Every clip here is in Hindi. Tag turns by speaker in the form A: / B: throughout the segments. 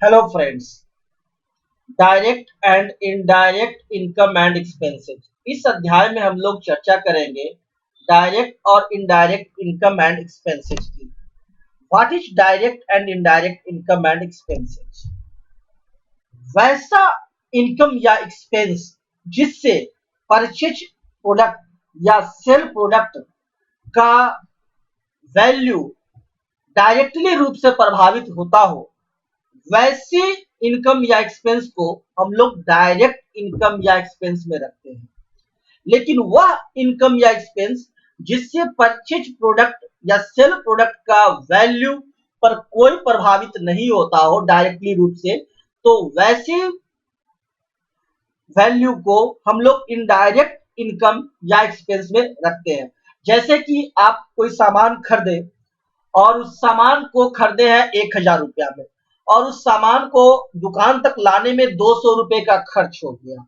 A: Hello friends, direct and indirect income and expenses. इस अध्याय में हम लोग चर्चा करेंगे डायरेक्ट और इनडायरेक्ट इनकम एंड एक्सपेंसेस की। What is direct and indirect income and expenses? वैसा इनकम या एक्सपेंस जिससे परचेज प्रोडक्ट या सेल प्रोडक्ट का वैल्यू डायरेक्टली रूप से प्रभावित होता हो, वैसे इनकम या एक्सपेंस को हम लोग डायरेक्ट इनकम या एक्सपेंस में रखते हैं। लेकिन वह इनकम या एक्सपेंस जिससे परचेज प्रोडक्ट या सेल प्रोडक्ट का वैल्यू पर कोई प्रभावित नहीं होता हो डायरेक्टली रूप से, तो वैसे वैल्यू को हम लोग इनडायरेक्ट इनकम या एक्सपेंस में रखते हैं। जैसे कि आप कोई सामान खरीदे और उस सामान को खरीदे हैं 1000 रुपया में, और उस सामान को दुकान तक लाने में 200 रुपए का खर्च हो गया।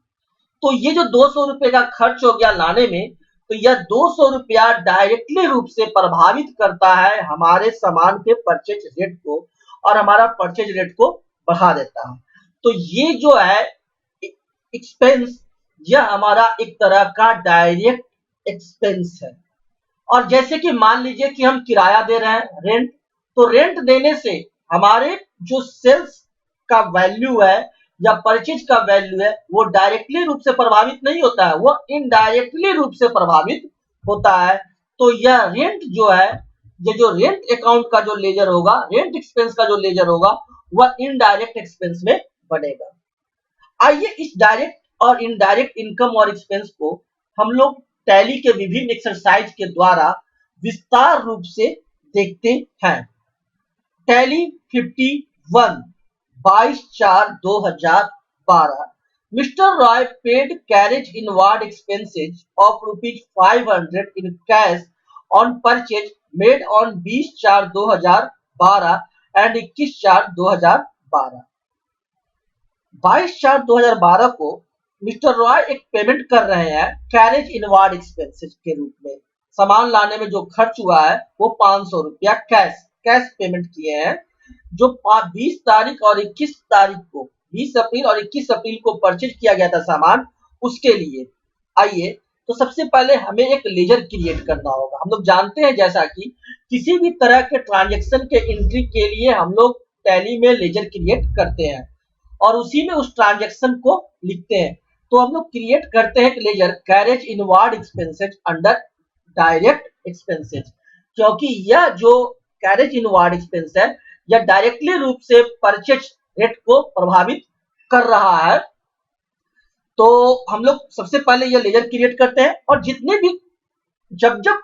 A: तो ये जो 200 रुपए का खर्च हो गया लाने में, तो यह 200 रुपया डायरेक्टली रूप से प्रभावित करता है हमारे सामान के परचेज रेट को, और हमारा परचेज रेट को बढ़ा देता है। तो ये जो है एक्सपेंस, यह हमारा एक तरह का डायरेक्ट एक्सपेंस है। और जैसे कि मान लीजिए कि हम किराया दे रहे हैं, रेंट, तो रेंट देने से हमारे जो सेल्स का वैल्यू है या परचेज का वैल्यू है, वो डायरेक्टली रूप से प्रभावित नहीं होता है, वो इनडायरेक्टली रूप से प्रभावित होता है। तो यह रेंट जो है, ये जो रेंट अकाउंट का जो लेजर होगा, रेंट एक्सपेंस का जो लेजर होगा, वह इनडायरेक्ट एक्सपेंस में बनेगा। आइए इस डायरेक्ट और इनडायरेक्ट इनकम और एक्सपेंस को हम लोग टैली के विभिन्न एक्सरसाइज के द्वारा विस्तार रूप से देखते हैं। Tally 51 22/4/2012। Mr. Roy paid carriage inward expenses of ₹500 in cash on purchase made on 20/4/2012 and 21/4/2012। 22/4/2012 को मिस्टर रॉय एक पेमेंट कर रहे हैं कैरेज इनवार्ड एक्सपेंसेस के रूप में। सामान लाने में जो खर्च हुआ है वो 500 रुपया कैश पेमेंट किए हैं, जो 20 तारीख और 21 तारीख को, 20 अप्रैल और 21 अप्रैल को परचेज किया गया था सामान, उसके लिए। आइए, तो सबसे पहले हमें एक लेजर क्रिएट करना होगा। हम लोग जानते हैं जैसा कि किसी भी तरह के ट्रांजेक्शन के एंट्री के लिए हम लोग टैली में लेजर क्रिएट करते हैं और उसी में उस ट्रांजेक्शन को लिखते हैं। तो हम लोग क्रिएट करते हैं ledger carriage inward expenses under direct expenses, क्योंकि यह जो कैरेज इनवार्ड एक्सपेंस है, यह डायरेक्टली रूप से परचेज रेट को प्रभावित कर रहा है। तो हम लोग सबसे पहले यह लेजर क्रिएट करते हैं, और जितने भी जब जब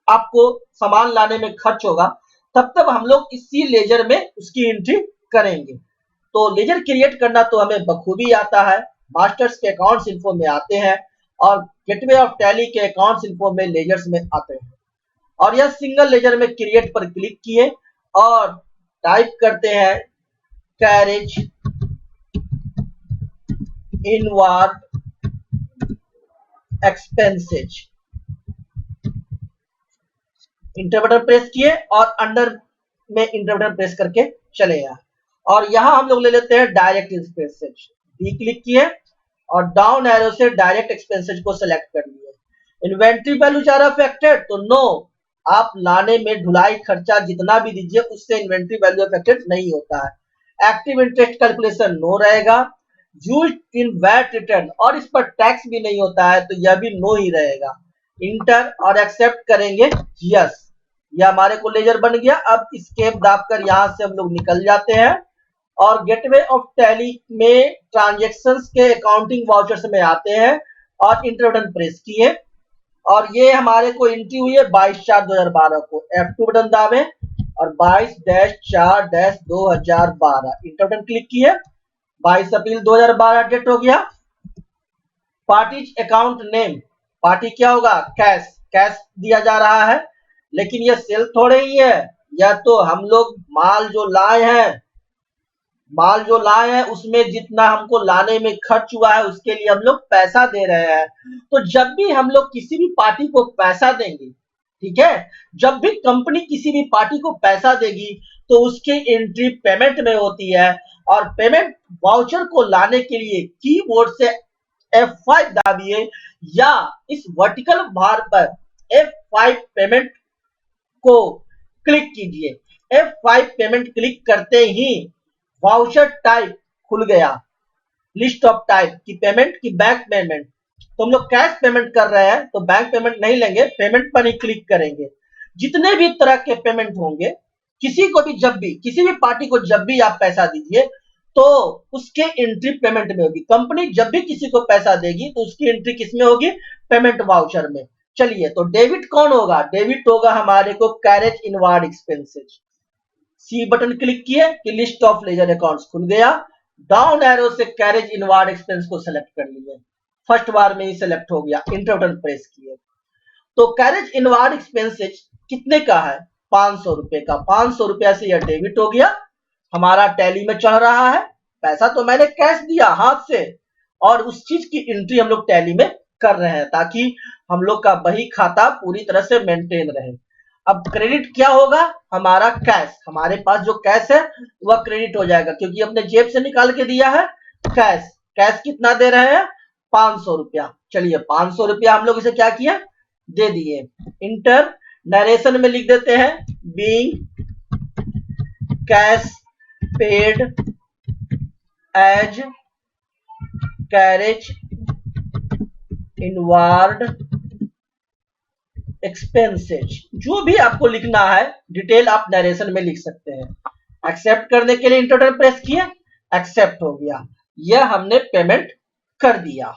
A: आपको सामान लाने में खर्च होगा, तब तब हम लोग इसी लेजर में उसकी एंट्री करेंगे। तो लेजर क्रिएट करना तो हमें बखूबी आता है। मास्टर्स के अकाउंट्स इन्फो में आते हैं और गेटवे ऑफ टैली के अकाउंट्स इन्फो में लेजर्स में आते हैं। और यह सिंगल लेजर में क्रिएट पर क्लिक किए और टाइप करते हैं carriage inward expenses. Inter button press किए और अंडर में इंटर बटन प्रेस करके चले गए, और यहां हम लोग ले लेते हैं डायरेक्ट एक्सपेंसेज। डी क्लिक किए और डाउन एरो से डायरेक्ट एक्सपेंसेज को सिलेक्ट कर लिए। इन्वेंट्री वैल्यूज आर अफेक्टेड, तो नो, आप लाने में ढुलाई खर्चा जितना भी दीजिए उससे इन्वेंट्री वैल्यू अफेक्टेड नहीं होता है। एक्टिव इंटरेस्ट कैलकुलेशन नो रहेगा। यूज्ड इन वैट रिटर्न, और इस पर टैक्स भी नहीं होता है, तो यह भी नो ही रहेगा। इंटर और एक्सेप्ट करेंगे यस। यह हमारे को लेजर बन गया। अब एस्केप दाबकर यहां से हम लोग निकल जाते हैं और गेटवे ऑफ टैली में ट्रांजैक्शंस के अकाउंटिंग वाउचर्स में आते हैं और इंटर बटन प्रेस किए, और ये हमारे को एंट्री हुई है 22/4/2012 को। F2 बटन दाबे और 22/4/2012 इंटर बटन क्लिक किए। 22 अप्रैल 2012 डेट हो गया। पार्टीज अकाउंट नेम, पार्टी क्या होगा? कैश दिया जा रहा है, लेकिन यह सेल थोड़े ही है, या तो हम लोग माल जो लाए हैं उसमें जितना हमको लाने में खर्च हुआ है उसके लिए हम लोग पैसा दे रहे हैं। तो जब भी हम लोग किसी भी पार्टी को पैसा देंगे, ठीक है, जब भी कंपनी किसी भी पार्टी को पैसा देगी तो उसकी एंट्री पेमेंट में होती है, और पेमेंट वाउचर को लाने के लिए कीबोर्ड से F5 दाबिए या इस वर्टिकल बार पर F5 पेमेंट को क्लिक कीजिए। F5 पेमेंट क्लिक करते ही वाउचर टाइप खुल गया, लिस्ट ऑफ टाइप की पेमेंट की बैंक पेमेंट। तो हम लोग कैश पेमेंट कर रहे हैं तो बैंक पेमेंट नहीं लेंगे, पेमेंट पर ही क्लिक करेंगे। जितने भी तरह के पेमेंट होंगे, किसी को भी जब भी किसी भी पार्टी को जब भी आप पैसा दीजिए तो उसके एंट्री पेमेंट में होगी। कंपनी जब भी किसी को पैसा देगी तो उसकी एंट्री किसमें होगी? पेमेंट वाउचर में। चलिए, तो डेबिट कौन होगा? डेबिट होगा हमारे को कैरेज इनवार्ड एक्सपेंसेस। सी बटन क्लिक किए कि लिस्ट ऑफ लेजर अकाउंट्स खुल गया। डाउन एरो से कैरेज इनवार्ड एक्सपेंस को सेलेक्ट कर लिए, फर्स्ट बार में ही सेलेक्ट हो गया, इंटर बटन प्रेस किए। तो कैरेज इनवार्ड एक्सपेंसेस कितने का है? 500 रुपए का। 500 रुपया से यह डेबिट हो गया, हमारा टैली में चढ़ रहा है। पैसा तो मैंने कैश दिया हाथ से, और उस चीज की एंट्री हम लोग टैली में कर रहे हैं ताकि हम लोग का बही खाता पूरी तरह से मेंटेन रहे। अब क्रेडिट क्या होगा? हमारा कैश, हमारे पास जो कैश है वह क्रेडिट हो जाएगा क्योंकि अपने जेब से निकाल के दिया है कैश। कैश कितना दे रहे हैं? 500 रुपया। चलिए, 500 रुपया हम लोग इसे क्या किया? दे दिए। इंटर नरेशन में लिख देते हैं being cash paid as carriage inward expenses. जो भी आपको लिखना है डिटेल आप नरेशन में लिख सकते हैं। एक्सेप्ट करने के लिए इंटर प्रेस किए, एक्सेप्ट हो गया, यह हमने पेमेंट कर दिया।